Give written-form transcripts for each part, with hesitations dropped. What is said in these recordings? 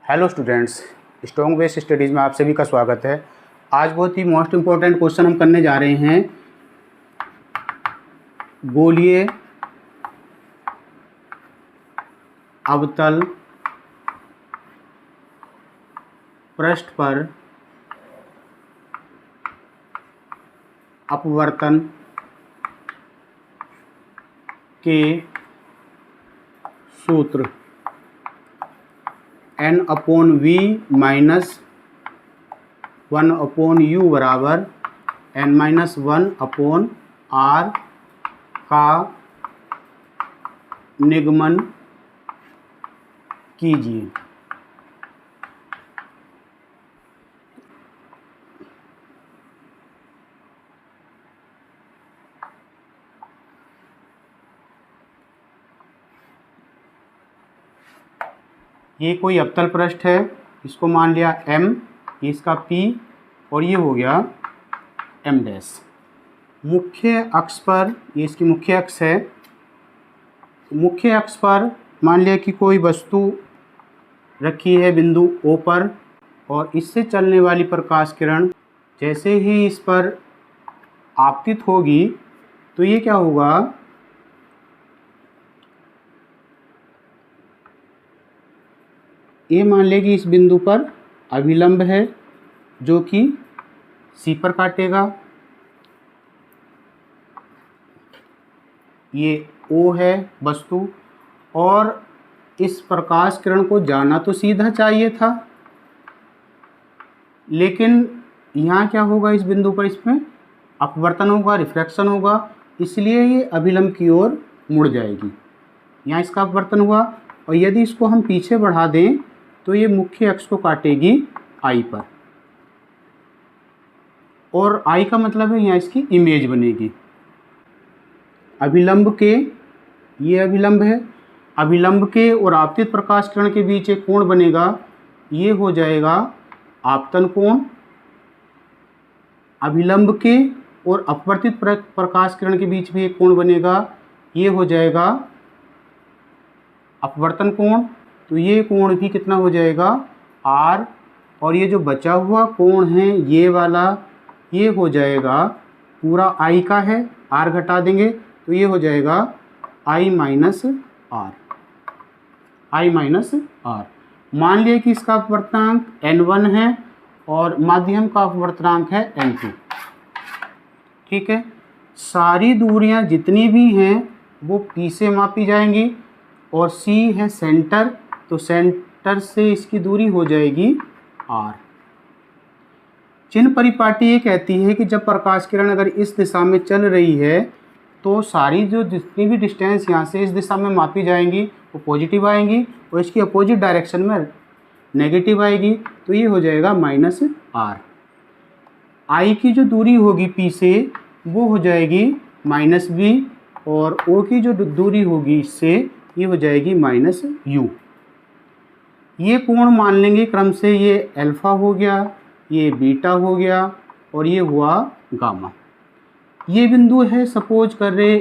Hello students, strong base studies में आप सभी का स्वागत है। आज बहुत ही मोस्ट इम्पोर्टेंट क्वेश्चन हम करने जा रहे हैं। गोलीय अवतल पृष्ठ पर अपवर्तन के सूत्र n/v माइनस 1/u बराबर n-1/r का निगमन कीजिए। ये कोई अवतल पृष्ठ है, इसको मान लिया m, ये इसका p और ये हो गया m डैश। मुख्य अक्ष पर, ये इसकी मुख्य अक्ष है, मुख्य अक्ष पर मान लिया कि कोई वस्तु रखी है बिंदु O पर, और इससे चलने वाली प्रकाश किरण जैसे ही इस पर आपतित होगी तो ये क्या होगा, ये मान लें कि इस बिंदु पर अभिलंब है जो कि C पर काटेगा। ये O है वस्तु, और इस प्रकाश किरण को जाना तो सीधा चाहिए था, लेकिन यहाँ क्या होगा, इस बिंदु पर इसमें अपवर्तन होगा, रिफ्रैक्शन होगा, इसलिए ये अभिलंब की ओर मुड़ जाएगी। यहाँ इसका अपवर्तन हुआ, और यदि इसको हम पीछे बढ़ा दें तो ये मुख्य अक्ष को काटेगी I पर, और I का मतलब है यहाँ इसकी इमेज बनेगी। अभिलंब के, ये अभिलंब है, अभिलंब के और आपतित प्रकाश किरण के बीच एक कोण बनेगा, ये हो जाएगा आपतन कोण। अभिलंब के और अपवर्तित प्रकाश किरण के बीच भी एक कोण बनेगा, ये हो जाएगा अपवर्तन कोण। तो ये कोण भी कितना हो जाएगा, R, और ये जो बचा हुआ कोण है ये वाला, ये हो जाएगा पूरा I का है, R घटा देंगे तो ये हो जाएगा I minus R, I minus R। मान लिया कि इसका अपवर्तनांक n1 है और माध्यम का अपवर्तनांक है n2। ठीक है, सारी दूरियां जितनी भी हैं वो P से मापी जाएंगी, और C है सेंटर, तो सेंटर से इसकी दूरी हो जाएगी R। चिन्ह परिपाटी ये कहती है कि जब प्रकाश किरण अगर इस दिशा में चल रही है तो सारी जो जितनी भी डिस्टेंस यहाँ से इस दिशा में मापी जाएंगी वो पॉजिटिव आएंगी, और इसकी अपोजिट डायरेक्शन में नेगेटिव आएगी, तो ये हो जाएगा माइनस R। I की जो दूरी होगी P से वो हो जाएगी माइनस B, और O की जो दूरी होगी इससे ये हो जाएगी माइनस U। ये कोण मान लेंगे क्रम से, ये अल्फ़ा हो गया, ये बीटा हो गया, और ये हुआ गामा। ये बिंदु है सपोज कर रहे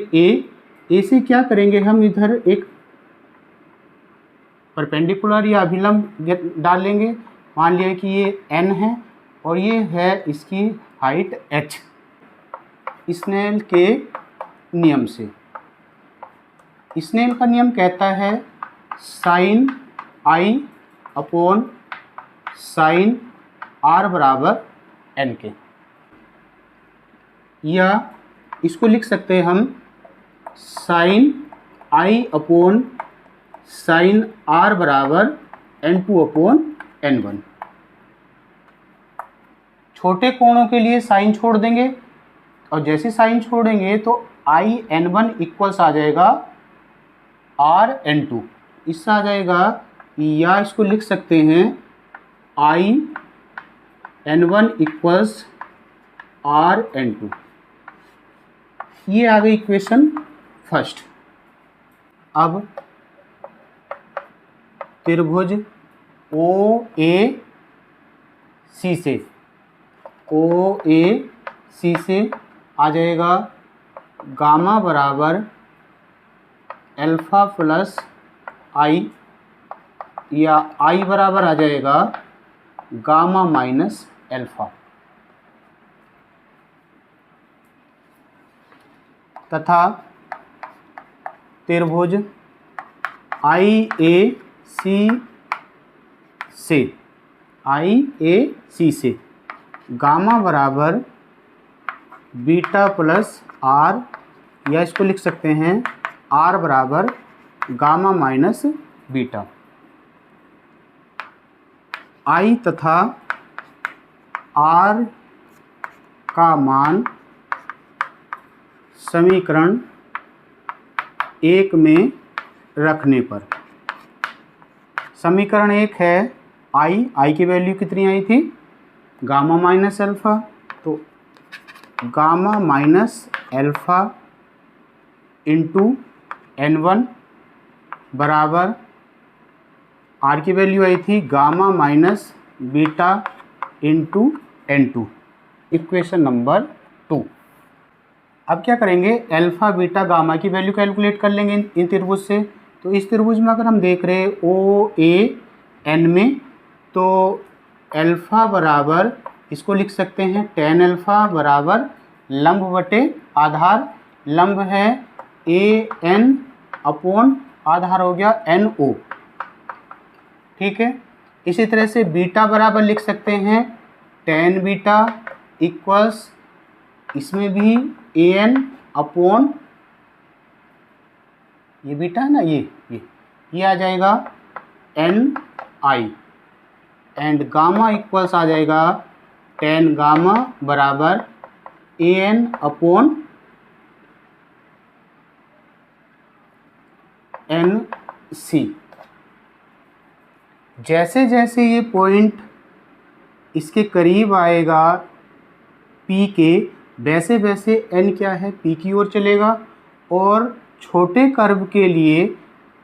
ए से क्या करेंगे हम, इधर एक परपेंडिकुलर या अभिलंब डाल लेंगे। मान लिया कि ये n है और ये है इसकी हाइट h, स्नेल के नियम से। स्नेल का नियम कहता है sine I upon sine R बराबर n के, या इसको लिख सकते हैं हम sine I upon sine R बराबर n2 अपॉन n1। छोटे कोणों के लिए साइन छोड़ देंगे, और जैसे साइन छोड़ेंगे तो I n1 इक्वल्स आ जाएगा R n2, इससे आ जाएगा, या इसको लिख सकते हैं I n1 equals R n2। ये आ गई इक्वेशन फर्स्ट। अब त्रिभुज OAC से आ जाएगा गामा बराबर अल्फ़ा प्लस I या आई बराबर आ जाएगा गामा माइनस एल्फा, तथा त्रिभुज IAC से गामा बराबर बीटा प्लस आर, या इसको लिख सकते हैं आर बराबर गामा माइनस बीटा। आई तथा आर का मान समीकरण 1 में रखने पर, समीकरण 1 है आई की वैल्यू कितनी आई थी, गामा माइनस अल्फ़ा, तो gamma minus alpha into N1 बराबर आर की वैल्यू आई थी gamma minus beta into N2, equation number 2। अब क्या करेंगे, अल्फ़ा बीटा गामा की वैल्यू कैलकुलेट कर लेंगे इन त्रिभुज से। तो इस त्रिभुज में अगर हम देख रहे हैं OAN में, तो अल्फ़ा बराबर इसको लिख सकते हैं tan अल्फ़ा बराबर लंब बटे आधार, लंब है AN अपॉन आधार हो गया NO, ठीक है। इसी तरह से बीटा बराबर लिख सकते हैं tan बीटा इक्वल्स, इसमें भी AN अपॉन ये बीटा है ना, ये आ जाएगा NI, एंड गामा इक्वल्स आ जाएगा tan गामा बराबर AN अपॉन NC। जैसे जैसे ये पॉइंट इसके करीब आएगा P के, वैसे वैसे N क्या है, P की ओर चलेगा। और छोटे कर्व के लिए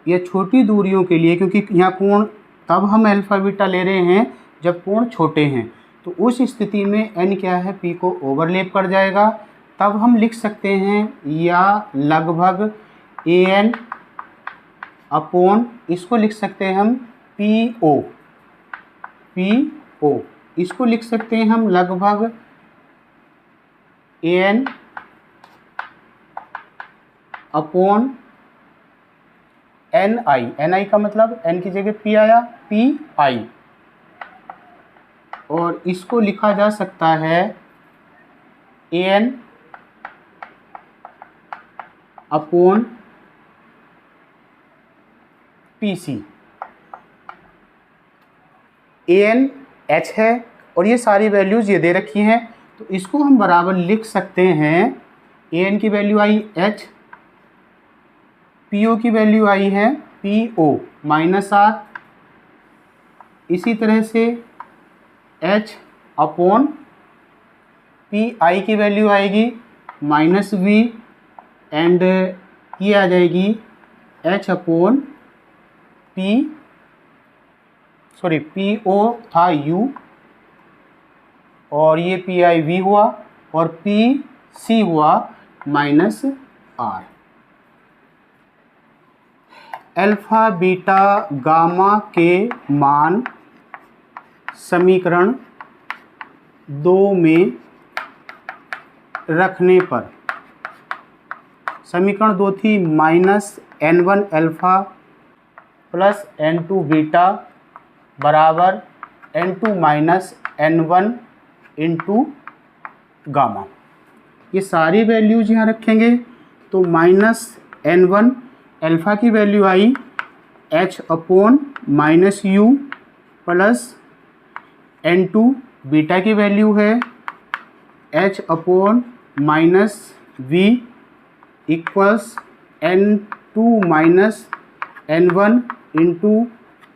या छोटी दूरियों के लिए, क्योंकि यहाँ कोण तब हम अल्फ़ा बीटा ले रहे हैं जब कोण छोटे हैं, तो उस स्थिति में N क्या है, P को ओवरलैप कर जाएगा। तब हम लिख सकते हैं या लगभग AN अपॉन, इसको लिख सकते हैं हम PO, इसको लिख सकते हैं हम लगभग AN अपॉन NI का मतलब N की जगह P आया, PI, और इसको लिखा जा सकता है AN upon PC। AN H है और ये सारी वैल्यूज़ ये दे रखी हैं, तो इसको हम बराबर लिख सकते हैं AN की वैल्यू आई H, PO की वैल्यू आई है PO माइनस R, इसी तरह से H अपॉन PI की वैल्यू आएगी माइनस V, एंड ये आ जाएगी H अपॉन PO था U, और ये PI V हुआ, और PC हुआ minus R। Alpha beta gamma के मान समीकरण 2 में रखने पर, समीकरण 2 थी minus N1 alpha plus N2 beta बराबर N2 minus N1 into gamma. ये सारी वैल्यूज यहाँ रखेंगे, तो माइनस N1 अल्फ़ा की वैल्यू आई H upon minus U plus N2 beta की वैल्यू है H upon minus V equals N2 minus N1 into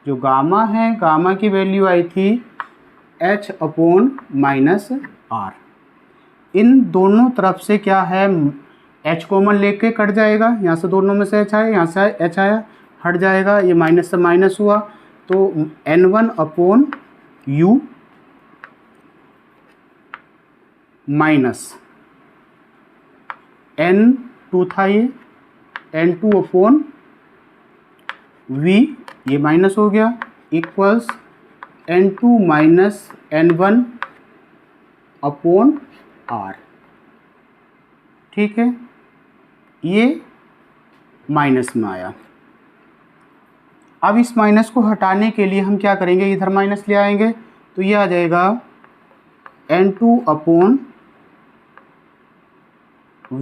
जो गामा है, गामा की वैल्यू आई थी H अपॉन माइनस R। इन दोनों तरफ से क्या है, H कॉमन लेके कट जाएगा, यहाँ से दोनों में से H आया, यहाँ से H आया, हट जाएगा, ये माइनस से माइनस हुआ, तो N1 upon U minus N2 था, ये N2 अपॉन V, ये माइनस हो गया, equals N2 minus N1 upon R। ठीक है, ये माइनस में आया। अब इस माइनस को हटाने के लिए हम क्या करेंगे, इधर माइनस ले आएंगे, तो ये आ जाएगा N2 upon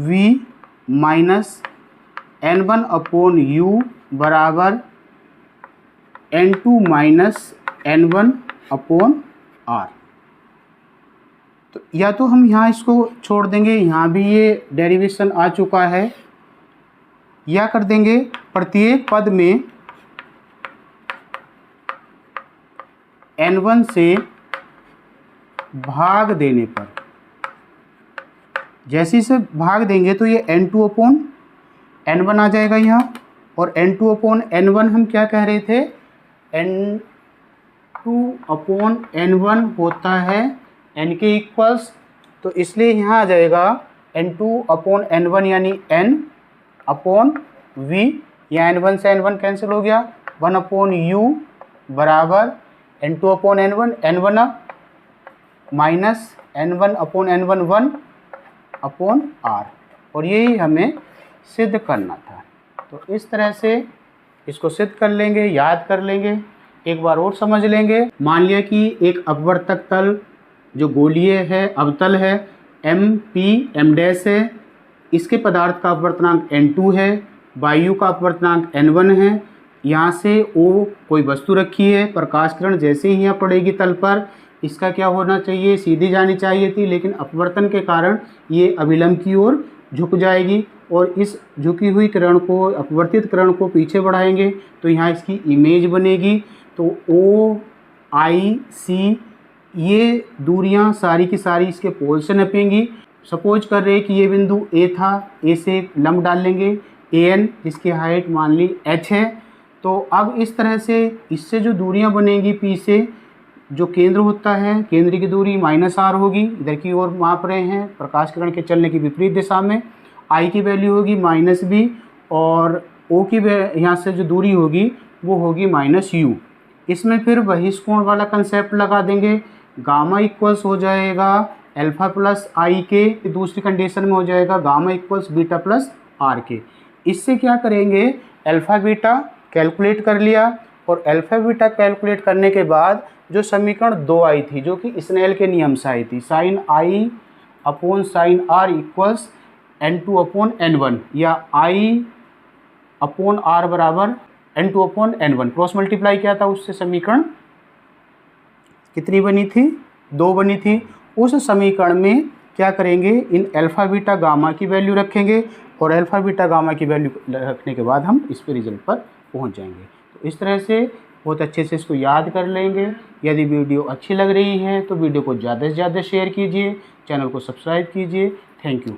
V minus N1 upon U बराबर N2 minus N1 upon R। तो या तो हम यहाँ इसको छोड़ देंगे, यहाँ भी ये डेरिवेशन आ चुका है, या कर देंगे प्रत्येक पद में N1 से भाग देने पर, जैसे इसे भाग देंगे तो ये N2 अपॉन N1 आ जाएगा यहाँ, और N2 अपॉन N1 हम क्या कह रहे थे, N2 अपॉन N1 होता है N के इक्वल्स, तो इसलिए यहाँ आ जाएगा N2 अपॉन N1 यानी N अपॉन V, या N1 से N1 कैंसिल हो गया, 1 अपॉन U बराबर N2 upon N1 N1 minus N1 upon N1 1 upon R, और यही हमें सिद्ध करना था। तो इस तरह से इसको सिद्ध कर लेंगे, याद कर लेंगे, एक बार और समझ लेंगे। मान लिया कि एक अपवर्तक तल जो गोलीय है, अवतल है, M डैश है, इसके पदार्थ का अपवर्तनांक N2 है, वायु का अपवर्तनांक N1 है, यहाँ से O कोई वस्तु रखी है, प्रकाश किरण जैसे ही यहाँ पड़ेगी तल पर, इसका क्या होना चाहिए, सीधी जानी चाहिए थी, लेकिन अपवर्तन के कारण ये अभिलंब की ओर झुक जाएगी, और इस झुकी हुई किरण को, अपवर्तित किरण को पीछे बढ़ाएंगे तो यहाँ इसकी इमेज बनेगी। तो O I C ये दूरियाँ सारी की सारी इसके पोल से नपेंगी। सपोज कर रहे हैं कि ये बिंदु A था, A से लंब डाल लेंगे AN, जिसकी हाइट मान ली H है। तो अब इस तरह से इससे जो दूरियां बनेंगी P से, जो केंद्र होता है, केंद्र की दूरी -R होगी, इधर की ओर माप रहे हैं प्रकाश किरण के चलने की विपरीत दिशा में, I की वैल्यू होगी -B, और O की यहाँ से जो दूरी होगी वो होगी -U। इसमें फिर बहिष्कोण वाला कंसेप्ट लगा देंगे, गामा इक्वल्स हो जाएगा अल्फा प्लस I के, दूसरी कंडीशन में हो जाएगा gamma equals beta plus R के। इससे क्या करेंगे, अल्फा बीटा कैलकुलेट कर लिया, और अल्फा बीटा कैलकुलेट करने के बाद जो समीकरण 2 आई थी, जो कि स्नेल के नियम से आई थी, sine I upon sine R equals N2 upon N1, या I अपॉन R बराबर N2 upon N1, cross multiply किया था, उससे समीकरण कितनी बनी थी, 2 बनी थी। उस समीकरण में क्या करेंगे, इन अल्फा बीटा गामा की वैल्यू रखेंगे, और अल्फा बीटा गामा की वैल्यू रखने के बाद हम इस पे रिजल्ट पर पहुंच जाएंगे। तो इस तरह से बहुत अच्छे से इसको याद कर लेंगे। यदि वीडियो अच्छी लग रही है तो वीडियो को ज़्यादा से ज़्यादा शेयर कीजिए, चैनल को सब्सक्राइब कीजिए। Thank you.